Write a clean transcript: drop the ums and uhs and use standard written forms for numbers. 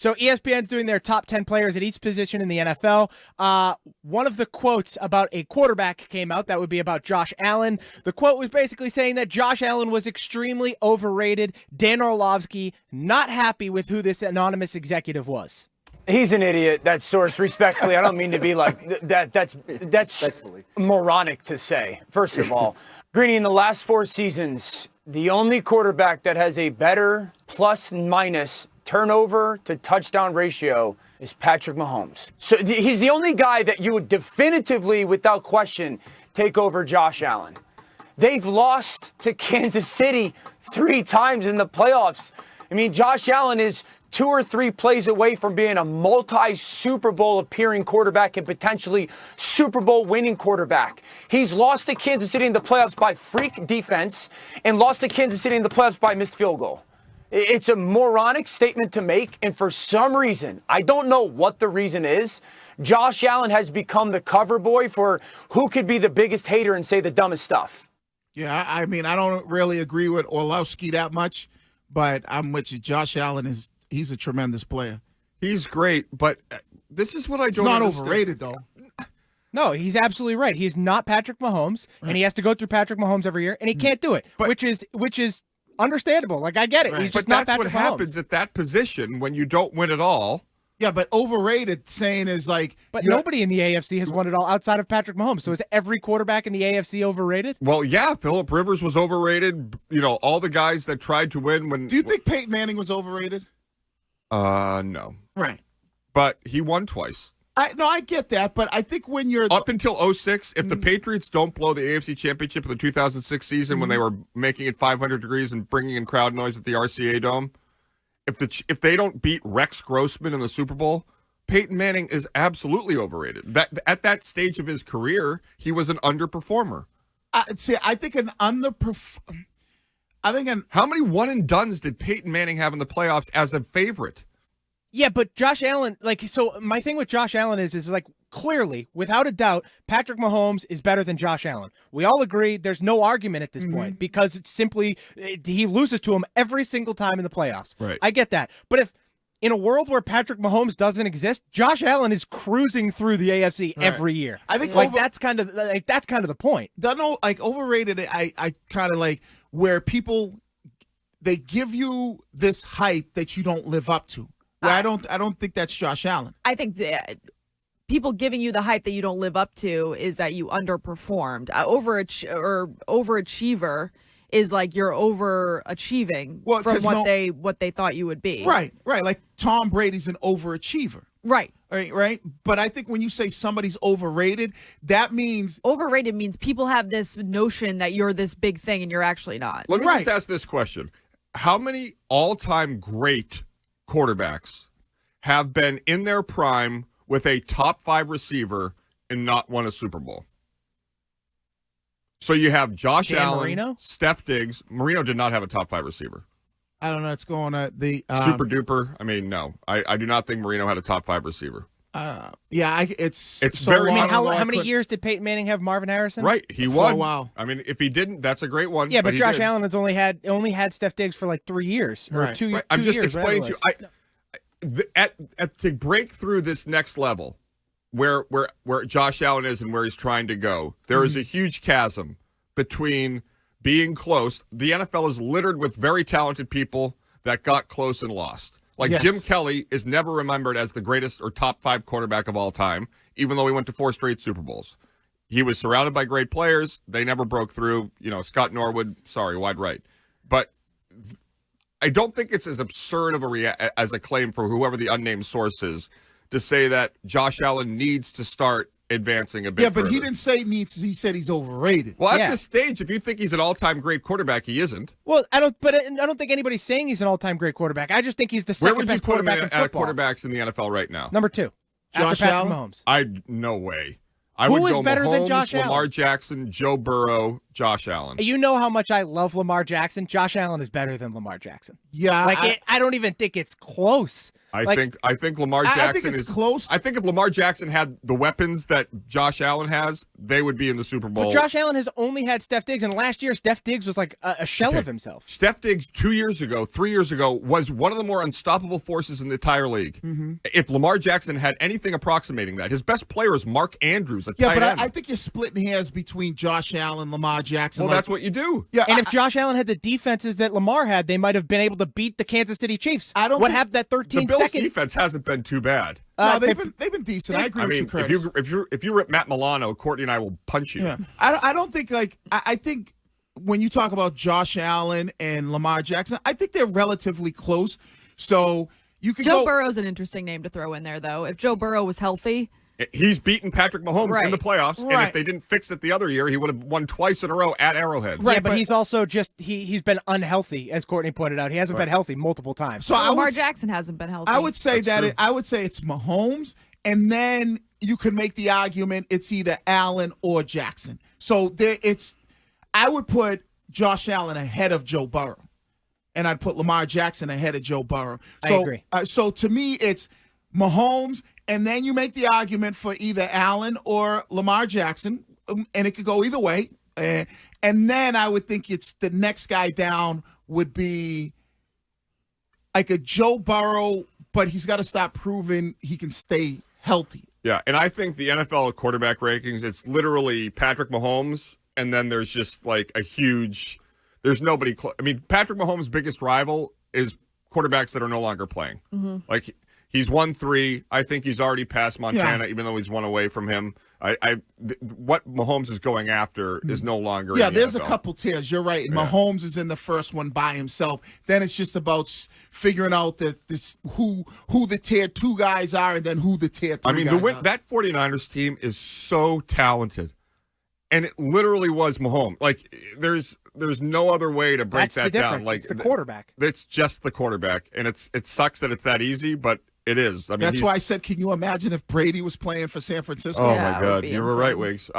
So ESPN's doing their top 10 players at each position in the NFL. One of the quotes about a quarterback came out. That would be about Josh Allen. The quote was basically saying that Josh Allen was extremely overrated. Dan Orlovsky not happy with who this anonymous executive was. He's an idiot, that source, respectfully. I don't mean to be like that. That's moronic to say, first of all. Greeny, in the last 4 seasons, the only quarterback that has a better plus-minus turnover to touchdown ratio is Patrick Mahomes. So he's the only guy that you would definitively, without question, take over Josh Allen. They've lost to Kansas City 3 times in the playoffs. I mean, Josh Allen is 2 or 3 plays away from being a multi-Super Bowl appearing quarterback and potentially Super Bowl winning quarterback. He's lost to Kansas City in the playoffs by freak defense and lost to Kansas City in the playoffs by missed field goal. It's a moronic statement to make, and for some reason, I don't know what the reason is, Josh Allen has become the cover boy for who could be the biggest hater and say the dumbest stuff. Yeah, I mean, I don't really agree with Orlovsky that much, but I'm with you. Josh Allen he's a tremendous player. He's great, but this is what I don't understand. Not overrated, though. No, he's absolutely right. He's not Patrick Mahomes, and he has to go through Patrick Mahomes every year, and he can't do it, which is understandable. Like, I get it. Right. He's just But not that's Patrick what Mahomes. happens at that position when you don't win it all. Yeah, but overrated saying is like... But nobody in the AFC has won it all outside of Patrick Mahomes. So is every quarterback in the AFC overrated? Well, yeah, Phillip Rivers was overrated. You know, all the guys that tried to win when... Do you think Peyton Manning was overrated? No. Right. But he won twice. I get that, but I think when you're... Up until 2006, if the Patriots don't blow the AFC Championship in the 2006 season when they were making it 500 degrees and bringing in crowd noise at the RCA Dome, if they don't beat Rex Grossman in the Super Bowl, Peyton Manning is absolutely overrated. At that stage of his career, he was an underperformer. I think How many one-and-dones did Peyton Manning have in the playoffs as a favorite? Yeah, but Josh Allen, so my thing with Josh Allen is like, clearly, without a doubt, Patrick Mahomes is better than Josh Allen. We all agree. There's no argument at this point because it's simply he loses to him every single time in the playoffs. Right. I get that. But if in a world where Patrick Mahomes doesn't exist, Josh Allen is cruising through the AFC every year. I think that's kind of the point. Overrated. I kind of like where people they give you this hype that you don't live up to. I don't think that's Josh Allen. I think that people giving you the hype that you don't live up to is that you underperformed. Overachiever is like you're overachieving from what they thought you would be. Right. Like Tom Brady's an overachiever. Right. Right. But I think when you say somebody's overrated, that means overrated means people have this notion that you're this big thing and you're actually not. Let me just ask this question. How many all-time great quarterbacks have been in their prime with a top 5 receiver and not won a Super Bowl? So you have Josh Allen, Marino? Steph Diggs. Marino did not have a top 5 receiver. I don't know. It's going at the super duper. I mean, no, I do not think Marino had a top 5 receiver. It's so very long. How many years did Peyton Manning have Marvin Harrison? Right, he won. For a while. I mean, if he didn't, that's a great one. Yeah, but Josh Allen has only had Steph Diggs for like 3 years or right. 2 years. I'm just explaining to you. To break through this next level, where Josh Allen is and where he's trying to go, there is a huge chasm between being close. The NFL is littered with very talented people that got close and lost. Like Jim Kelly is never remembered as the greatest or top 5 quarterback of all time, even though he went to 4 straight Super Bowls. He was surrounded by great players. They never broke through. You know, Scott Norwood, wide right. But I don't think it's as absurd of as a claim for whoever the unnamed source is to say that Josh Allen needs to start advancing a bit but further. he didn't say needs. He said he's overrated. Well, at this stage, if you think he's an all-time great quarterback, he isn't. Well, I don't think anybody's saying he's an all-time great quarterback. I just think he's the second best quarterback in football. Where would you put him at quarterbacks in the NFL right now? Number 2. Josh after Allen? Patrick Mahomes. No way. I Who would is go better Mahomes, than Josh Lamar Allen? Jackson, Joe Burrow, Josh Allen. You know how much I love Lamar Jackson. Josh Allen is better than Lamar Jackson. Yeah, I don't even think it's close. I think Lamar Jackson I think it's close. I think if Lamar Jackson had the weapons that Josh Allen has, they would be in the Super Bowl. But Josh Allen has only had Steph Diggs, and last year Steph Diggs was like a shell of himself. Steph Diggs 3 years ago, was one of the more unstoppable forces in the entire league. Mm-hmm. If Lamar Jackson had anything approximating that, his best player is Mark Andrews, a tight end. I think you're splitting hairs between Josh Allen, Lamar Jackson. Well, that's what you do. Yeah, and if Josh Allen had the defenses that Lamar had, they might have been able to beat the Kansas City Chiefs. What happened that 13 The Bills' seconds? defense hasn't been too bad. No, they've been decent. I agree with you, Curtis. If you rip Matt Milano, Courtney and I will punch you. Yeah. I don't think I think when you talk about Josh Allen and Lamar Jackson, I think they're relatively close. So you could Joe Burrow's an interesting name to throw in there, though. If Joe Burrow was healthy. He's beaten Patrick Mahomes in the playoffs, and if they didn't fix it the other year, he would have won twice in a row at Arrowhead. Right, but he's also he's been unhealthy, as Courtney pointed out. He hasn't been healthy multiple times. So Lamar Jackson hasn't been healthy. I would say it's Mahomes, and then you could make the argument it's either Allen or Jackson. So I would put Josh Allen ahead of Joe Burrow, and I'd put Lamar Jackson ahead of Joe Burrow. So, I agree. So to me, it's Mahomes. And then you make the argument for either Allen or Lamar Jackson, and it could go either way. And then I would think it's the next guy down would be like a Joe Burrow, but he's got to stop proving he can stay healthy. Yeah, and I think the NFL quarterback rankings, it's literally Patrick Mahomes, and then there's just like there's nobody. Patrick Mahomes' biggest rival is quarterbacks that are no longer playing. Mm-hmm. Like, he's won 3. I think he's already passed Montana, even though he's one away from him. What Mahomes is going after is no longer. Yeah, in the there's NFL. a couple tiers. You're right. And Mahomes is in the first one by himself. Then it's just about figuring out who the tier 2 guys are, and then who the tier 3 guys are. That 49ers team is so talented, and it literally was Mahomes. Like, there's no other way to break that down. Like, it's the quarterback. It's just the quarterback, and it sucks that it's that easy, but. It is. That's why I said, can you imagine if Brady was playing for San Francisco? Oh, my God. You were right, Wiggs.